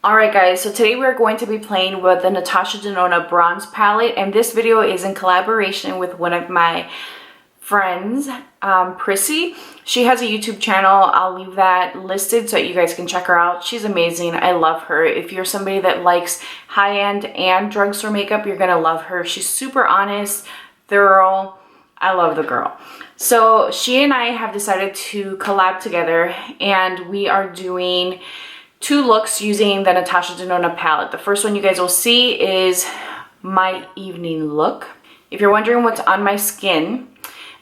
Alright guys, so today we're going to be playing with the Natasha Denona bronze palette, and this video is in collaboration with one of my friends, Prissy. She has a YouTube channel. I'll leave that listed so that you guys can check her out. She's amazing. I love her. If you're somebody that likes high-end and drugstore makeup, you're gonna love her. She's super honest, thorough. I love the girl. So she and I have decided to collab together, and we are doing 2 looks using the Natasha Denona palette. The first one you guys will see is my evening look. If you're wondering what's on my skin,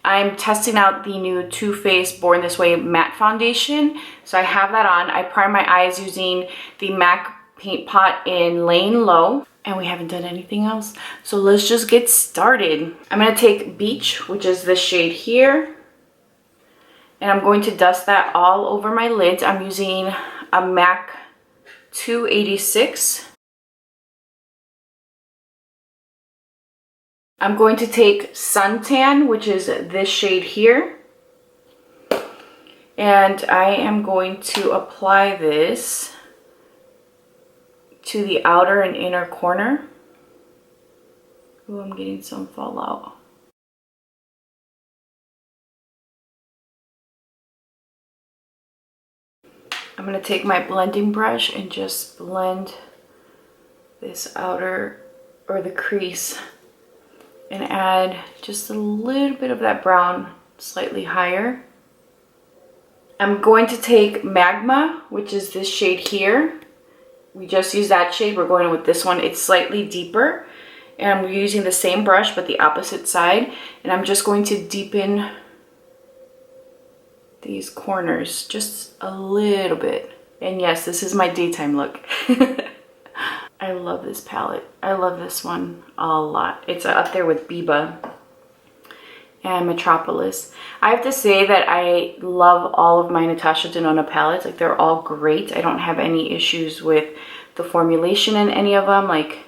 I'm testing out the new Too Faced Born This Way matte foundation. So I have that on. I prime my eyes using the MAC Paint Pot in Laying Low. And we haven't done anything else. So let's just get started. I'm going to take Beige, which is this shade here. And I'm going to dust that all over my lids. I'm using a MAC 286. I'm going to take Suntan, which is this shade here. And I am going to apply this to the outer and inner corner. Oh, I'm getting some fallout. I'm going to take my blending brush and just blend this outer or the crease and add just a little bit of that brown slightly higher. I'm going to take Magma, which is this shade here. We just used that shade. We're going in with this one. It's slightly deeper. And I'm using the same brush, but the opposite side. And I'm just going to deepen these corners just a little bit. And yes, this is my daytime look. I love this palette. I love this one a lot. It's up there with Biba and Metropolis. I have to say that I love all of my Natasha Denona palettes. Like, they're all great. I don't have any issues with the formulation in any of them. Like,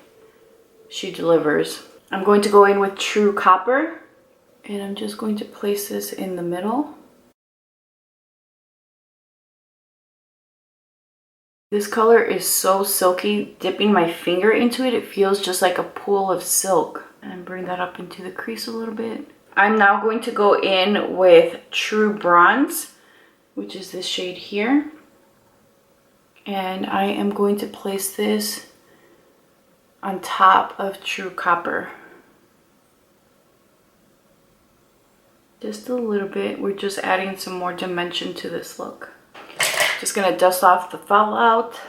she delivers. I'm going to go in with True Copper, and I'm just going to place this in the middle. This color is so silky. Dipping my finger into it, it feels just like a pool of silk. And bring that up into the crease a little bit. I'm now going to go in with True Bronze, which is this shade here. And I am going to place this on top of True Copper. Just a little bit. We're just adding some more dimension to this look. Just gonna dust off the fallout.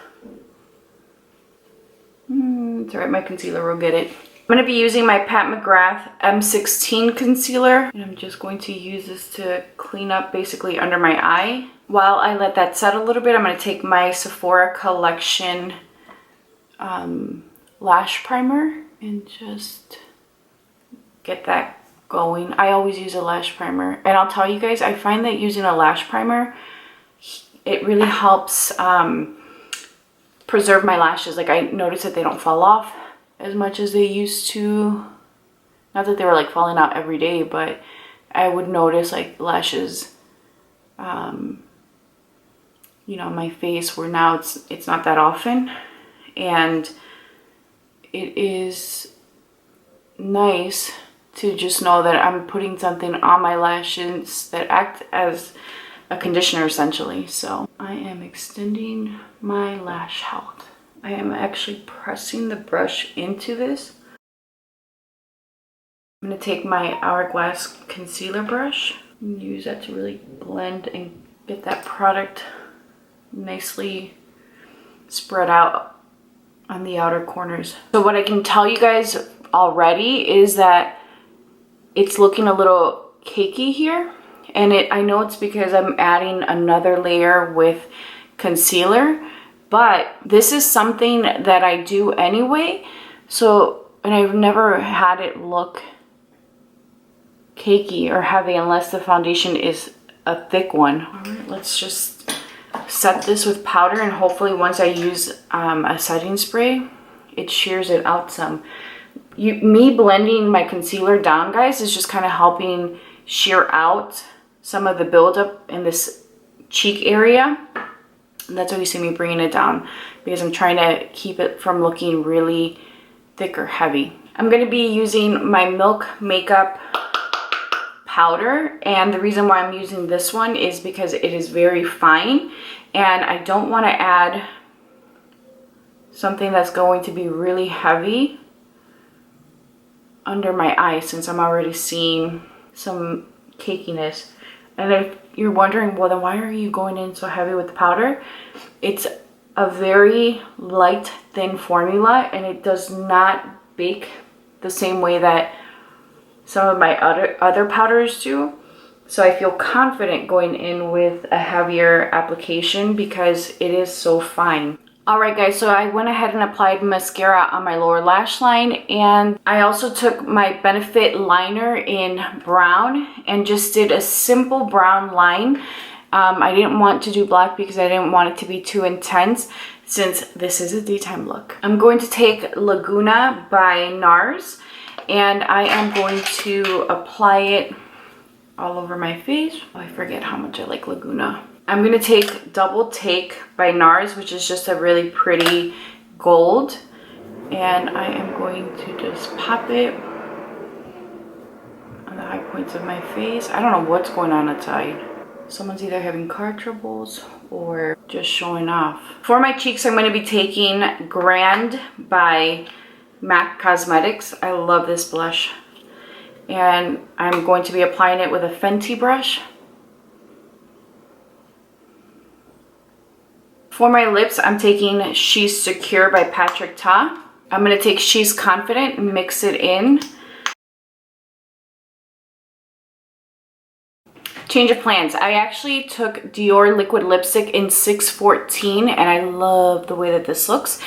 It's alright, my concealer will get it. I'm going to be using my Pat McGrath M16 concealer, and I'm just going to use this to clean up basically under my eye. While I let that set a little bit, I'm going to take my Sephora Collection lash primer and just get that going. I always use a lash primer, and I'll tell you guys, I find that using a lash primer, it really helps preserve my lashes. Like, I notice that they don't fall off as much as they used to. Not that they were like falling out every day, but I would notice like lashes, you know, my face, where now it's not that often. And it is nice to just know that I'm putting something on my lashes that act as a conditioner essentially. So I am extending my lash health. I am actually pressing the brush into this. I'm going to take my Hourglass concealer brush and use that to really blend and get that product nicely spread out on the outer corners. So what I can tell you guys already is that it's looking a little cakey here. And I know it's because I'm adding another layer with concealer. But this is something that I do anyway, so, and I've never had it look cakey or heavy unless the foundation is a thick one. All right, let's just set this with powder, and hopefully once I use a setting spray, it shears it out some. Me blending my concealer down, guys, is just kind of helping shear out some of the buildup in this cheek area. And that's why you see me bringing it down, because I'm trying to keep it from looking really thick or heavy. I'm going to be using my Milk Makeup powder, and the reason why I'm using this one is because it is very fine, and I don't want to add something that's going to be really heavy under my eye, since I'm already seeing some cakiness. And if you're wondering, well, then why are you going in so heavy with the powder? It's a very light, thin formula, and it does not bake the same way that some of my other powders do. So I feel confident going in with a heavier application because it is so fine. Alright guys, so I went ahead and applied mascara on my lower lash line, and I also took my Benefit liner in brown and just did a simple brown line. I didn't want to do black because I didn't want it to be too intense, since this is a daytime look. I'm going to take Laguna by NARS, and I am going to apply it all over my face. Oh, I forget how much I like Laguna. I'm going to take Double Take by NARS, which is just a really pretty gold. And I am going to just pop it on the high points of my face. I don't know what's going on outside. Someone's either having car troubles or just showing off. For my cheeks, I'm going to be taking Grand by MAC Cosmetics. I love this blush. And I'm going to be applying it with a Fenty brush. For my lips, I'm taking She's Secure by Patrick Ta. I'm going to take She's Confident and mix it in. Change of plans. I actually took Dior liquid lipstick in 614, and I love the way that this looks.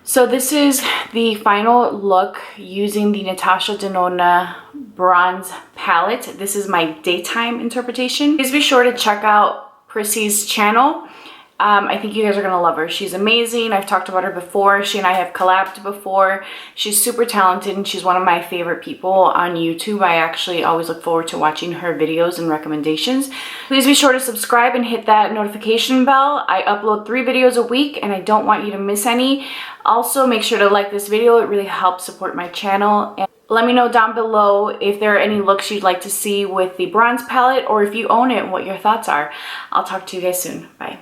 So this is the final look using the Natasha Denona bronze palette. This is my daytime interpretation. Please be sure to check out PRISSY'S channel. I think you guys are going to love her. She's amazing. I've talked about her before. She and I have collabed before. She's super talented, and she's one of my favorite people on YouTube. I actually always look forward to watching her videos and recommendations. Please be sure to subscribe and hit that notification bell. I upload 3 videos a week, and I don't want you to miss any. Also, make sure to like this video. It really helps support my channel. And let me know down below if there are any looks you'd like to see with the bronze palette, or if you own it and what your thoughts are. I'll talk to you guys soon. Bye.